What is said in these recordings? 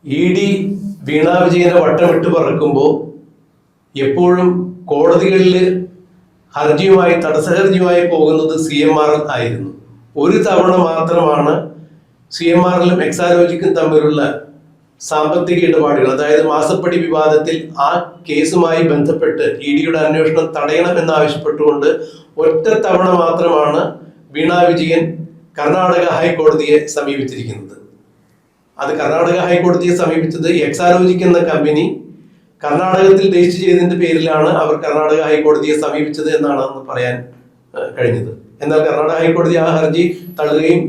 ED വീണ വിജയനെ വട്ടമിട്ട് പറക്കുമ്പോൾ എപ്പോഴും കോടതികളിൽ ഹർജിയുമായി തടസ്സഹർജിയുമായി പോകുന്നത് CMRL ആയിരുന്നു. ഒരു തവണ മാത്രമാണ് CMRLും എക്സാലോജിക്കും തമ്മിലുള്ള സാമ്പത്തിക ഇടപാടുകൾ, അതായത് മാസപ്പടി വിവാദത്തിൽ ആ കേസുമായി ബന്ധപ്പെട്ട് EDയുടെ അന്വേഷണം തടയണം എന്നാവശ്യപ്പെട്ടുകൊണ്ട് ഒറ്റ തവണ മാത്രമാണ് വീണ വിജയൻ കർണാടക ഹൈക്കോടതിയെ സമീപിച്ചിരിക്കുന്നത്. അത് കർണാടക ഹൈക്കോടതിയെ സമീപിച്ചത് എക്സാലോജിക് എന്ന കമ്പനി കർണാടകത്തിൽ രജിസ്റ്റർ ചെയ്തതിന്റെ പേരിലാണ് അവർ കർണാടക ഹൈക്കോടതിയെ സമീപിച്ചത് എന്നാണ് പറയാൻ കഴിഞ്ഞത്. എന്നാൽ കർണാടക ഹൈക്കോടതി ആ ഹർജി തള്ളുകയും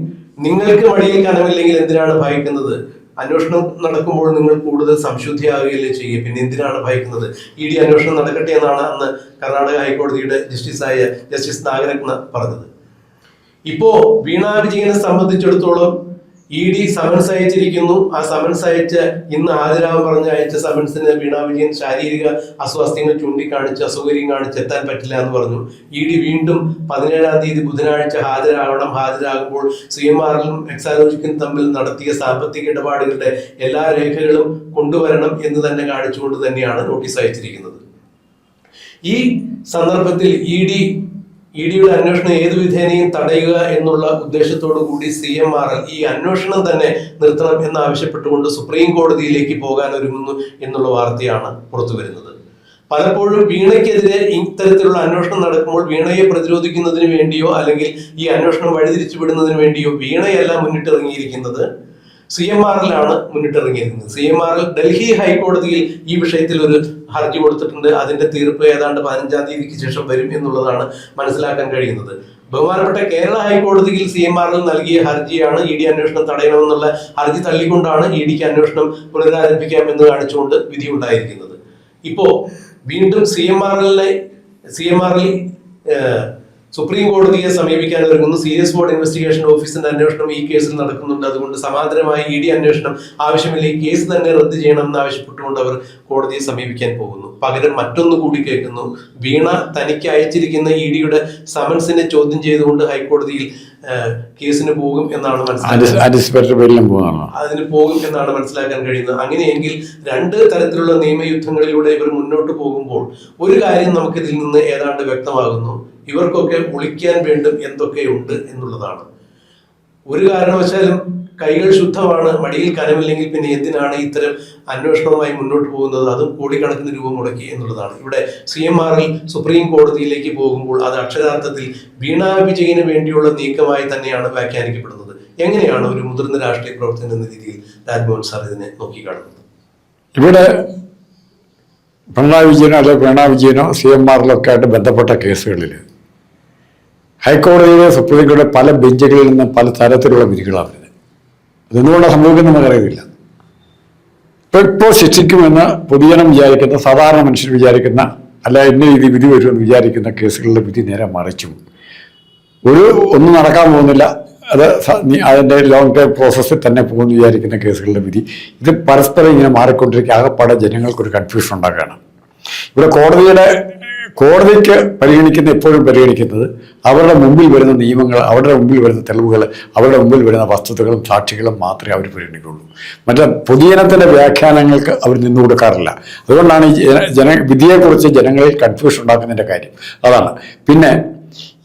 നിങ്ങൾക്ക് മടിയിൽ കനമില്ലെങ്കിൽ എന്തിനാണ് ഭയക്കുന്നത്, അന്വേഷണം നടക്കുമ്പോൾ നിങ്ങൾ കൂടുതൽ സംശുദ്ധിയാകുകയല്ലേ ചെയ്യുക, പിന്നെ എന്തിനാണ് ഭയക്കുന്നത്, ED അന്വേഷണം നടക്കട്ടെ എന്നാണ് അന്ന് കർണാടക ഹൈക്കോടതിയുടെ ജസ്റ്റിസായ ജസ്റ്റിസ് നാഗരത്ന പറഞ്ഞത്. ഇപ്പോ വീണ വിജയനെ സംബന്ധിച്ചിടത്തോളം ED സമൻസ് അയച്ചിരിക്കുന്നു. ആ സമൻസ് അയച്ച് ഇന്ന് ഹാജരാകാൻ പറഞ്ഞ് അയച്ച സമൻസിന് വീണ വിജയൻ ശാരീരിക അസ്വാസ്ഥ്യങ്ങൾ ചൂണ്ടിക്കാണിച്ച് അസൗകര്യം കാണിച്ച് എത്താൻ പറ്റില്ല എന്ന് പറഞ്ഞു. ED വീണ്ടും 17-ാം തീയതി ബുധനാഴ്ച ഹാജരാകുമ്പോൾ CMRലും എക്സാലോജിക്കും തമ്മിൽ നടത്തിയ സാമ്പത്തിക ഇടപാടുകളുടെ എല്ലാ രേഖകളും കൊണ്ടുവരണം എന്ന് തന്നെ കാണിച്ചുകൊണ്ട് തന്നെയാണ് നോട്ടീസ് അയച്ചിരിക്കുന്നത്. ഈ സന്ദർഭത്തിൽ EDയുടെ അന്വേഷണം ഏതു വിധേനയും തടയുക എന്നുള്ള ഉദ്ദേശത്തോടു കൂടി CMRL ഈ അന്വേഷണം തന്നെ നിർത്തണം എന്നാവശ്യപ്പെട്ടുകൊണ്ട് സുപ്രീം കോടതിയിലേക്ക് പോകാൻ ഒരുങ്ങുന്നു എന്നുള്ള വാർത്തയാണ് പുറത്തു വരുന്നത്. പലപ്പോഴും വീണയ്ക്കെതിരെ ഇത്തരത്തിലുള്ള അന്വേഷണം നടക്കുമ്പോൾ വീണയെ പ്രതിരോധിക്കുന്നതിന് വേണ്ടിയോ അല്ലെങ്കിൽ ഈ അന്വേഷണം വഴിതിരിച്ചു വിടുന്നതിന് വേണ്ടിയോ വീണയല്ല മുന്നിട്ടിറങ്ങിയിരിക്കുന്നത്, CMRലാണ് മുന്നിട്ടിറങ്ങിയിരിക്കുന്നത്. CMRL ഡൽഹി ഹൈക്കോടതിയിൽ ഈ വിഷയത്തിൽ ഒരു ഹർജി കൊടുത്തിട്ടുണ്ട്. അതിന്റെ തീർപ്പ് ഏതാണ്ട് 15-ാം തീയതിക്ക് ശേഷം വരും എന്നുള്ളതാണ് മനസ്സിലാക്കാൻ കഴിയുന്നത്. ബഹുമാനപ്പെട്ട കേരള ഹൈക്കോടതിയിൽ CMRL നൽകിയ ഹർജിയാണ് ED അന്വേഷണം തടയണമെന്നുള്ള ഹർജി തള്ളിക്കൊണ്ടാണ് EDക്ക് അന്വേഷണം പുനരാരംഭിക്കാം എന്ന് കാണിച്ചുകൊണ്ട് വിധി ഉണ്ടായിരിക്കുന്നത്. ഇപ്പോ വീണ്ടും CMRL സുപ്രീം കോടതിയെ സമീപിക്കാൻ ഒരുങ്ങുന്നു. സീരിയസ് മോഡ് ഇൻവെസ്റ്റിഗേഷൻ ഓഫീസിന്റെ അന്വേഷണം ഈ കേസിൽ നടക്കുന്നുണ്ട്. അതുകൊണ്ട് സമാന്തരമായി ED അന്വേഷണം ആവശ്യമില്ല, ഈ കേസ് തന്നെ റദ്ദ് ചെയ്യണം എന്നാവശ്യപ്പെട്ടുകൊണ്ട് അവർ കോടതിയെ സമീപിക്കാൻ പോകുന്നു. പകരം മറ്റൊന്ന് കൂടി കേൾക്കുന്നു. വീണ തനിക്ക് അയച്ചിരിക്കുന്ന EDയുടെ സമൻസിനെ ചോദ്യം ചെയ്തുകൊണ്ട് ഹൈക്കോടതിയിൽ കേസിന് പോകും എന്നാണ് അതിന് പോകും എന്നാണ് മനസ്സിലാക്കാൻ കഴിയുന്നത്. അങ്ങനെയെങ്കിൽ രണ്ട് തരത്തിലുള്ള നിയമയുദ്ധങ്ങളിലൂടെ ഇവർ മുന്നോട്ട് പോകുമ്പോൾ ഒരു കാര്യം നമുക്കിതിൽ നിന്ന് ഏതാണ്ട് വ്യക്തമാകുന്നു, ഇവർക്കൊക്കെ ഒളിക്കാൻ വേണ്ടും എന്തൊക്കെയുണ്ട് എന്നുള്ളതാണ്. ഒരു കാരണവശാലും കൈകൾ ശുദ്ധമാണ്, മടിയിൽ കനമില്ലെങ്കിൽ പിന്നെ എന്തിനാണ് ഇത്തരം അന്വേഷണവുമായി മുന്നോട്ട് പോകുന്നത്, അതും കോടിക്കണക്കിന് രൂപ മുടക്കി എന്നുള്ളതാണ്. ഇവിടെ CMRL സുപ്രീം കോടതിയിലേക്ക് പോകുമ്പോൾ അത് അക്ഷരാർത്ഥത്തിൽ വീണ വിജയന് വേണ്ടിയുള്ള നീക്കമായി തന്നെയാണ് വ്യാഖ്യാനിക്കപ്പെടുന്നത്. എങ്ങനെയാണ് ഒരു മുതിർന്ന രാഷ്ട്രീയ പ്രവർത്തകൻ എന്ന രീതിയിൽ രാജ്മോഹൻ സാർ ഇതിനെ നോക്കിക്കാണുന്നത്? ഇവിടെ പിണറായി വിജയനോ അല്ലെങ്കിൽ വീണ വിജയനോ CMRL ഒക്കെ ആയിട്ട് ബന്ധപ്പെട്ട കേസുകളിൽ ഹൈക്കോടതിയിലെ സുപ്രീം കോടതി പല ബെഞ്ചുകളിൽ നിന്ന് പല തരത്തിലുള്ള വിധികളാണ് വരുന്നത്. അതെന്തുകൊണ്ടാണ് സംഭവിക്കുന്നത് നമുക്കറിയില്ല. ഇപ്പോൾ ശിക്ഷിക്കുമെന്ന് പൊതുജനം വിചാരിക്കുന്ന, സാധാരണ മനുഷ്യർ വിചാരിക്കുന്ന, അല്ല ഇന്ന രീതി വിധി വരുമെന്ന് വിചാരിക്കുന്ന കേസുകളിലെ വിധി നേരെ മറിച്ചു. ഒന്നും നടക്കാൻ പോകുന്നില്ല, അത് അതിൻ്റെ ലോങ് ടൈം പ്രോസസ്സിൽ തന്നെ പോകുമെന്ന് വിചാരിക്കുന്ന കേസുകളുടെ വിധി ഇത് പരസ്പരം ഇങ്ങനെ മാറിക്കൊണ്ടിരിക്കുക. ആകെപ്പാടെ ജനങ്ങൾക്കൊരു കൺഫ്യൂഷൻ ഉണ്ടാക്കുകയാണ്. ഇവിടെ കോടതിക്ക് എപ്പോഴും പരിഗണിക്കുന്നത് അവരുടെ മുമ്പിൽ വരുന്ന നിയമങ്ങൾ, അവരുടെ മുമ്പിൽ വരുന്ന തെളിവുകൾ, അവരുടെ മുമ്പിൽ വരുന്ന വസ്തുതകളും സാക്ഷികളും മാത്രമേ അവർ പരിഗണിക്കുള്ളൂ. മറ്റേ പൊതുജനത്തിൻ്റെ വ്യാഖ്യാനങ്ങൾക്ക് അവർ നിന്നു കൊടുക്കാറില്ല. അതുകൊണ്ടാണ് ഈ വിധിയെക്കുറിച്ച് ജനങ്ങളിൽ കൺഫ്യൂഷൻ ഉണ്ടാക്കുന്നതിൻ്റെ കാര്യം അതാണ്. പിന്നെ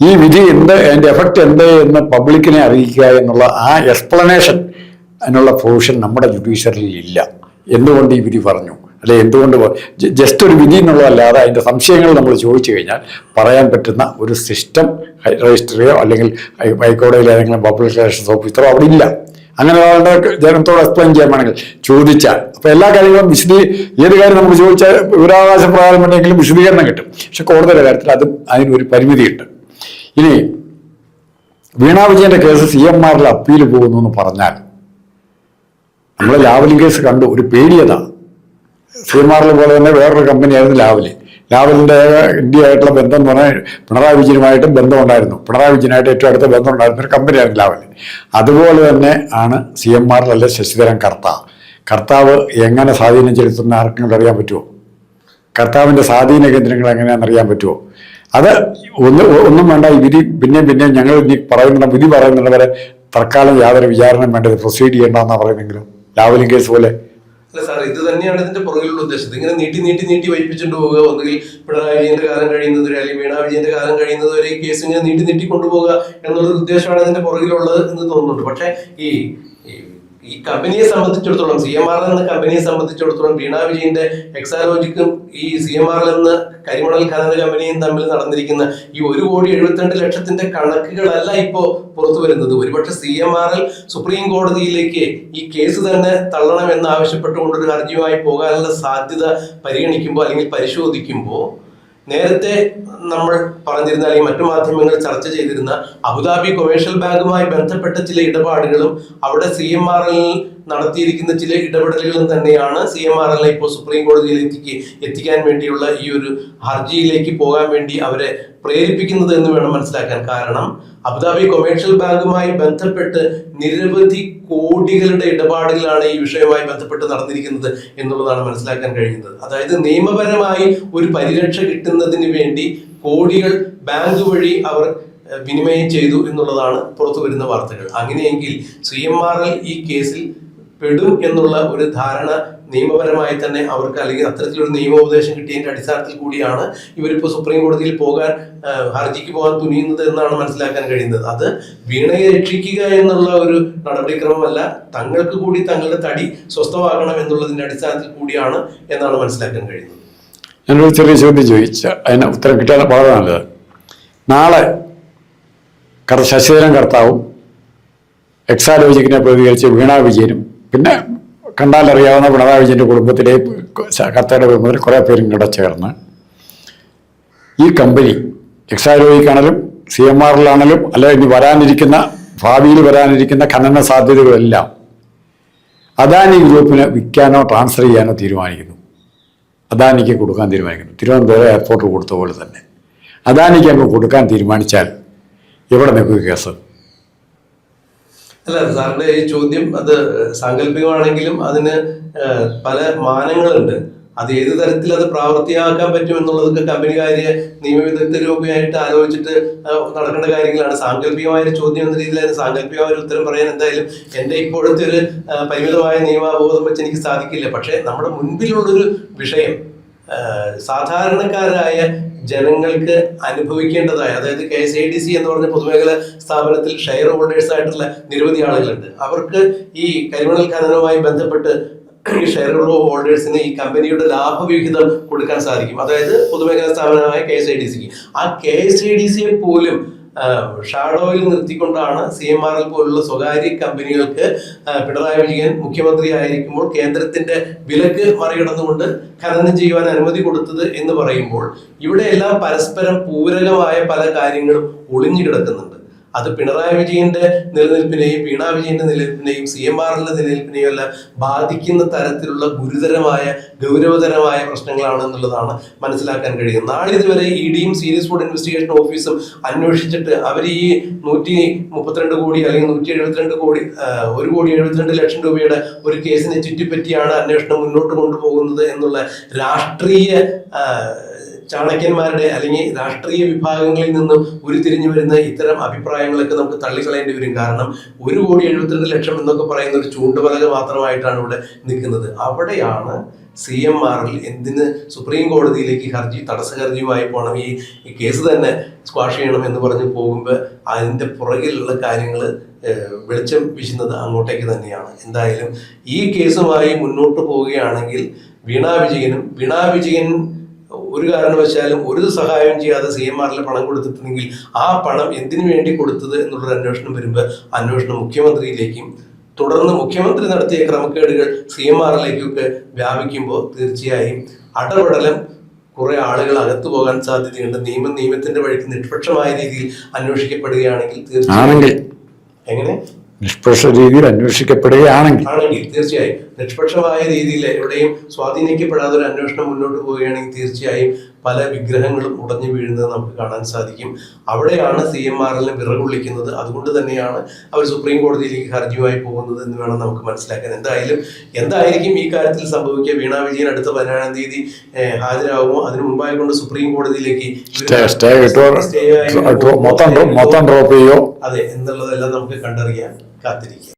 ഈ വിധി എന്ത്, അതിൻ്റെ എഫക്റ്റ് എന്ത് എന്ന് പബ്ലിക്കിനെ അറിയിക്കുക എന്നുള്ള ആ എക്സ്പ്ലനേഷൻ, അതിനുള്ള പ്രൊവിഷൻ നമ്മുടെ ജുഡീഷ്യറിയിൽ ഇല്ല. എന്തുകൊണ്ട് ഈ വിധി പറഞ്ഞു, അല്ലെ എന്തുകൊണ്ട് ജസ്റ്റ് ഒരു വിധി എന്നുള്ളതല്ലാതെ അതിൻ്റെ സംശയങ്ങൾ നമ്മൾ ചോദിച്ചു കഴിഞ്ഞാൽ പറയാൻ പറ്റുന്ന ഒരു സിസ്റ്റം രജിസ്ട്രിയോ അല്ലെങ്കിൽ ഹൈക്കോടതിയിലെ ഏതെങ്കിലും പബ്ലിക് റിലേഷൻസ് ഓഫീസറോ അവിടെ ഇല്ല. അങ്ങനെ ഒരാളുടെ ജനത്തോട് എക്സ്പ്ലെയിൻ ചെയ്യാൻ വേണമെങ്കിൽ ചോദിച്ചാൽ, അപ്പോൾ എല്ലാ കാര്യങ്ങളും ഏത് കാര്യം നമുക്ക് ചോദിച്ചാൽ വിവരാവകാശ പ്രകാരം വേണമെങ്കിലും വിശദീകരണം കിട്ടും. പക്ഷെ കോടതിയുടെ കാര്യത്തിൽ അതിനൊരു പരിമിതിയുണ്ട്. ഇനി വീണ വിജയന്റെ കേസ് CMRL അപ്പീൽ പോകുന്നു എന്ന് പറഞ്ഞാൽ, നമ്മൾ ലാവലിൻ കേസ് കണ്ടു, ഒരു പേടിയതാണ്. CMRL പോലെ തന്നെ വേറൊരു കമ്പനിയായിരുന്നു ലാവലിൻ്റെ ഇന്ത്യയായിട്ടുള്ള ബന്ധം എന്ന് പറഞ്ഞാൽ പിണറായി വിജയനുമായിട്ട് ബന്ധമുണ്ടായിരുന്നു. പിണറായി വിജയനായിട്ട് ഏറ്റവും അടുത്ത ബന്ധം ഉണ്ടായിരുന്ന ഒരു കമ്പനിയായിരുന്നു ലാവൽ. അതുപോലെ തന്നെ ആണ് CMRL അല്ലെ ശശിധരൻ കർത്താവ് എങ്ങനെ സ്വാധീനം ചെലുത്തുന്ന ആർക്കെങ്കിലും അറിയാൻ പറ്റുമോ? കർത്താവിൻ്റെ സ്വാധീന കേന്ദ്രങ്ങൾ എങ്ങനെയാണെന്ന് അറിയാൻ പറ്റുമോ? അത് ഒന്നും വേണ്ട. ഈ വിധി പിന്നെ ഞങ്ങൾ വിധി പറയുന്നുണ്ട് വരെ തൽക്കാലം യാതൊരു വിചാരണയും വേണ്ടത്, പ്രൊസീഡ് ചെയ്യേണ്ടെന്നാണ് പറയുന്നെങ്കിലും ലാവലിൻ കേസ് പോലെ അല്ല സാർ, ഇത് തന്നെയാണ് ഇതിന്റെ പുറകിലുള്ള ഉദ്ദേശം. ഇങ്ങനെ നീട്ടി വൈപ്പിച്ചുകൊണ്ട് പോവുക, ഒന്നുകിൽ പിണറായി വിജയന്റെ കാലം കഴിയുന്നതുവരെ അല്ലെങ്കിൽ വീണ വിജയന്റെ കാലം കഴിയുന്നതുവരെ ഈ കേസ് ഇങ്ങനെ നീട്ടി കൊണ്ടുപോകുക എന്നുള്ളൊരു ഉദ്ദേശമാണ് ഇതിന്റെ പുറകിലുള്ളത് എന്ന് തോന്നുന്നുണ്ട്. പക്ഷെ ഈ കമ്പനിയെ സംബന്ധിച്ചിടത്തോളം, CMRL എന്ന കമ്പനിയെ സംബന്ധിച്ചിടത്തോളം, വീണ വിജയന്റെ എക്സാലോജിക്കും ഈ CMRL എന്ന കരിമണൽ ഖനന കമ്പനിയും തമ്മിൽ നടന്നിരിക്കുന്ന ഈ 1,72,00,000 കണക്കുകളല്ല ഇപ്പോ പുറത്തു വരുന്നത്. ഒരുപക്ഷെ CMRL സുപ്രീം കോടതിയിലേക്ക് ഈ കേസ് തന്നെ തള്ളണം എന്നാവശ്യപ്പെട്ടുകൊണ്ടൊരു ഹർജിയുമായി പോകാനുള്ള സാധ്യത പരിഗണിക്കുമ്പോൾ അല്ലെങ്കിൽ പരിശോധിക്കുമ്പോൾ, നേരത്തെ നമ്മൾ പറഞ്ഞിരുന്ന അല്ലെങ്കിൽ മറ്റു മാധ്യമങ്ങൾ ചർച്ച ചെയ്തിരുന്ന അബുദാബി കൊമേഴ്ഷ്യൽ ബാങ്കുമായി ബന്ധപ്പെട്ട ചില ഇടപാടുകളും അവിടെ CMRL നടത്തിയിരിക്കുന്ന ചില ഇടപെടലുകളും തന്നെയാണ് CMRL ഇപ്പോൾ സുപ്രീം കോടതിയിലേക്ക് എത്തിക്കാൻ വേണ്ടിയുള്ള ഈ ഒരു ഹർജിയിലേക്ക് പോകാൻ വേണ്ടി അവരെ പ്രേരിപ്പിക്കുന്നത് എന്ന് വേണം മനസ്സിലാക്കാൻ. കാരണം അബുദാബി കൊമേഴ്ഷ്യൽ ബാങ്കുമായി ബന്ധപ്പെട്ട് നിരവധി കോടികളുടെ ഇടപാടുകളാണ് ഈ വിഷയവുമായി ബന്ധപ്പെട്ട് നടന്നിരിക്കുന്നത് എന്നുള്ളതാണ് മനസ്സിലാക്കാൻ കഴിയുന്നത്. അതായത് നിയമപരമായി ഒരു പരിരക്ഷ കിട്ടുന്നതിന് വേണ്ടി കോടികൾ ബാങ്ക് വഴി അവർ വിനിമയം ചെയ്തു എന്നുള്ളതാണ് പുറത്തു വരുന്ന വാർത്തകൾ. അങ്ങനെയെങ്കിൽ CMRL ഈ കേസിൽ പെടും എന്നുള്ള ഒരു ധാരണ നിയമപരമായി തന്നെ അവർക്ക്, അല്ലെങ്കിൽ അത്തരത്തിലൊരു നിയമോപദേശം കിട്ടിയതിന്റെ അടിസ്ഥാനത്തിൽ കൂടിയാണ് ഇവരിപ്പോൾ സുപ്രീം കോടതിയിൽ ഹർജിക്ക് പോകാൻ തുനിയുന്നത് എന്നാണ് മനസ്സിലാക്കാൻ കഴിയുന്നത്. അത് വീണയെ രക്ഷിക്കുക എന്നുള്ള ഒരു നടപടിക്രമമല്ല, തങ്ങൾക്ക് കൂടി തങ്ങളുടെ തടി സ്വസ്ഥമാക്കണം എന്നുള്ളതിന്റെ അടിസ്ഥാനത്തിൽ കൂടിയാണ് എന്നാണ് മനസ്സിലാക്കാൻ കഴിയുന്നത്. ഞാനൊരു ചെറിയ ചോദ്യം ചോദിച്ച അതിന് ഉത്തരം കിട്ടിയാൽ വളരെ നല്ലത്. നാളെ ശശിധരൻ കർത്താവും എക്സാലോജിക്കിനെ പ്രതികരിച്ച് വീണ വിജയനും പിന്നെ കണ്ടാലറിയാവുന്ന പിണറായി വിജയൻ്റെ കുടുംബത്തിലെ കർത്തയുടെ കുടുംബത്തിൽ കുറേ പേരും കൂടെ ചേർന്ന് ഈ കമ്പനി എക്സാലോജിക്കാണെങ്കിലും CMRL ആണെങ്കിലും അല്ലെങ്കിൽ ഇനി ഭാവിയിൽ വരാനിരിക്കുന്ന ഖനന സാധ്യതകളെല്ലാം അദാനി ഗ്രൂപ്പിന് വിൽക്കാനോ ട്രാൻസ്ഫർ ചെയ്യാനോ തീരുമാനിക്കുന്നു. അദാനിക്ക് കൊടുക്കാൻ തീരുമാനിക്കുന്നു. തിരുവനന്തപുരം എയർപോർട്ട് കൊടുത്ത പോലെ തന്നെ അദാനിക്ക് അങ്ങ് കൊടുക്കാൻ തീരുമാനിച്ചാൽ എവിടെ നിൽക്കുക കേസ്? അല്ല, സാറിന്റെ ഈ ചോദ്യം അത് സാങ്കല്പികമാണെങ്കിലും അതിന് പല മാനങ്ങളുണ്ട്. അത് ഏത് തരത്തിൽ അത് പ്രാവർത്തികമാക്കാൻ പറ്റും എന്നുള്ളതൊക്കെ കമ്പനികാര്യ നിയമവിദഗ്ധരൂപയായിട്ട് ആലോചിച്ചിട്ട് നടക്കേണ്ട കാര്യങ്ങളാണ്. സാങ്കല്പികമായ ഒരു ചോദ്യം എന്ന രീതിയിൽ അതിന് സാങ്കല്പികമായ ഒരു ഉത്തരം പറയാൻ എന്തായാലും എൻ്റെ ഇപ്പോഴത്തെ ഒരു പരിമിതമായ നിയമാബോധം വെച്ച് എനിക്ക് സാധിക്കില്ല. പക്ഷെ നമ്മുടെ മുൻപിലുള്ളൊരു വിഷയം സാധാരണക്കാരായ ജനങ്ങൾക്ക് അനുഭവിക്കേണ്ടതായ, അതായത് KSADC എന്ന് പറഞ്ഞ പൊതുമേഖല സ്ഥാപനത്തിൽ ഷെയർ ഹോൾഡേഴ്സ് ആയിട്ടുള്ള നിരവധി ആളുകളുണ്ട്. അവർക്ക് ഈ കരിമണൽ ഖനനവുമായി ബന്ധപ്പെട്ട് ഈ ഷെയർ ഹോൾഡേഴ്സിന് ഈ കമ്പനിയുടെ ലാഭവിഹിതം കൊടുക്കാൻ സാധിക്കും. അതായത് പൊതുമേഖലാ സ്ഥാപനമായ KSADCക്ക്. ആ KSADCയെ പോലും ഷാഡോയിൽ നിർത്തിക്കൊണ്ടാണ് CMRL പോലുള്ള സ്വകാര്യ കമ്പനികൾക്ക് പിണറായി വിജയൻ മുഖ്യമന്ത്രി ആയിരിക്കുമ്പോൾ കേന്ദ്രത്തിന്റെ വിലക്ക് മറികടന്നുകൊണ്ട് ഖനനം ചെയ്യുവാൻ അനുമതി കൊടുത്തത് എന്ന് പറയുമ്പോൾ ഇവിടെയെല്ലാം പരസ്പരം പൂരകമായ പല കാര്യങ്ങളും ഒളിഞ്ഞു കിടക്കുന്നുണ്ട്. അത് പിണറായി വിജയന്റെ നിലനിൽപ്പിനെയും വീണ വിജയന്റെ നിലനിൽപ്പിനെയും CMRLന്റെ നിലനിൽപ്പിനെയും എല്ലാം ബാധിക്കുന്ന തരത്തിലുള്ള ഗൗരവതരമായ പ്രശ്നങ്ങളാണ് എന്നുള്ളതാണ് മനസ്സിലാക്കാൻ കഴിയുന്നത്. നാളിതുവരെ EDയും സീരിയസ് ഫുഡ് ഇൻവെസ്റ്റിഗേഷൻ ഓഫീസും അന്വേഷിച്ചിട്ട് അവർ ഈ 132 കോടി അല്ലെങ്കിൽ 172 കോടി 1,72,00,000 രൂപയുടെ ഒരു കേസിനെ ചുറ്റിപ്പറ്റിയാണ് അന്വേഷണം മുന്നോട്ട് കൊണ്ടുപോകുന്നത് എന്നുള്ള രാഷ്ട്രീയ ചാണക്യന്മാരുടെ അല്ലെങ്കിൽ രാഷ്ട്രീയ വിഭാഗങ്ങളിൽ നിന്നും ഉരുത്തിരിഞ്ഞു വരുന്ന ഇത്തരം അഭിപ്രായങ്ങളൊക്കെ നമുക്ക് തള്ളിക്കളയേണ്ടി വരും. കാരണം 1,72,00,000 എന്നൊക്കെ പറയുന്ന ഒരു ചൂണ്ടുപലക മാത്രമായിട്ടാണ് ഇവിടെ നിൽക്കുന്നത്. അവിടെയാണ് CMRL എന്തിന് സുപ്രീം കോടതിയിലേക്ക് തടസ്സ ഹർജിയുമായി പോകണം, ഈ കേസ് തന്നെ സ്ക്വാഷ് ചെയ്യണം എന്ന് പറഞ്ഞ് പോകുമ്പോൾ അതിൻ്റെ പുറകിലുള്ള കാര്യങ്ങൾ വെളിച്ചം വീശുന്നത് അങ്ങോട്ടേക്ക് തന്നെയാണ്. എന്തായാലും ഈ കേസുമായി മുന്നോട്ട് പോവുകയാണെങ്കിൽ വീണ വിജയൻ ഒരു കാരണവശാലും ഒരു സഹായം ചെയ്യാതെ CMRL പണം കൊടുത്തിട്ടുണ്ടെങ്കിൽ ആ പണം എന്തിനു വേണ്ടി കൊടുത്തത് എന്നുള്ളൊരു അന്വേഷണം വരുമ്പോൾ അന്വേഷണം മുഖ്യമന്ത്രിയിലേക്കും തുടർന്ന് മുഖ്യമന്ത്രി നടത്തിയ ക്രമക്കേടുകൾ CMRLിലേക്കൊക്കെ വ്യാപിക്കുമ്പോൾ തീർച്ചയായും അടപടലം കുറെ ആളുകൾ അകത്തു പോകാൻ സാധ്യതയുണ്ട്. നിയമത്തിന്റെ വഴിക്ക് നിഷ്പക്ഷമായ രീതിയിൽ അന്വേഷിക്കപ്പെടുകയാണെങ്കിൽ തീർച്ചയായും എങ്ങനെ നിഷ്പക്ഷ രീതിയിൽ അന്വേഷിക്കപ്പെടുകയാണെങ്കിൽ തീർച്ചയായും നിഷ്പക്ഷമായ രീതിയിൽ എവിടെയും സ്വാധീനിക്കപ്പെടാതെ ഒരു അന്വേഷണം മുന്നോട്ട് പോവുകയാണെങ്കിൽ തീർച്ചയായും പല വിഗ്രഹങ്ങളും ഉടഞ്ഞു വീഴുന്നത് നമുക്ക് കാണാൻ സാധിക്കും. അവിടെയാണ് CMRLനെ വിറകൊള്ളിക്കുന്നത്. അതുകൊണ്ട് തന്നെയാണ് അവർ സുപ്രീം കോടതിയിലേക്ക് ഹർജിയുമായി പോകുന്നത് എന്ന് വേണം നമുക്ക് മനസ്സിലാക്കാൻ. എന്തായിരിക്കും ഈ കാര്യത്തിൽ സംഭവിക്കുക? വീണ വിജയൻ അടുത്ത 17-ാം തീയതി ഹാജരാകുമോ? അതിനു മുമ്പായി കൊണ്ട് സുപ്രീം കോടതിയിലേക്ക് മൊത്തം ഡ്രോപ്പ് ചെയ്യോ? അതെ എന്നുള്ളതെല്ലാം നമുക്ക് കണ്ടറിയാൻ കാത്തിരിക്കാം.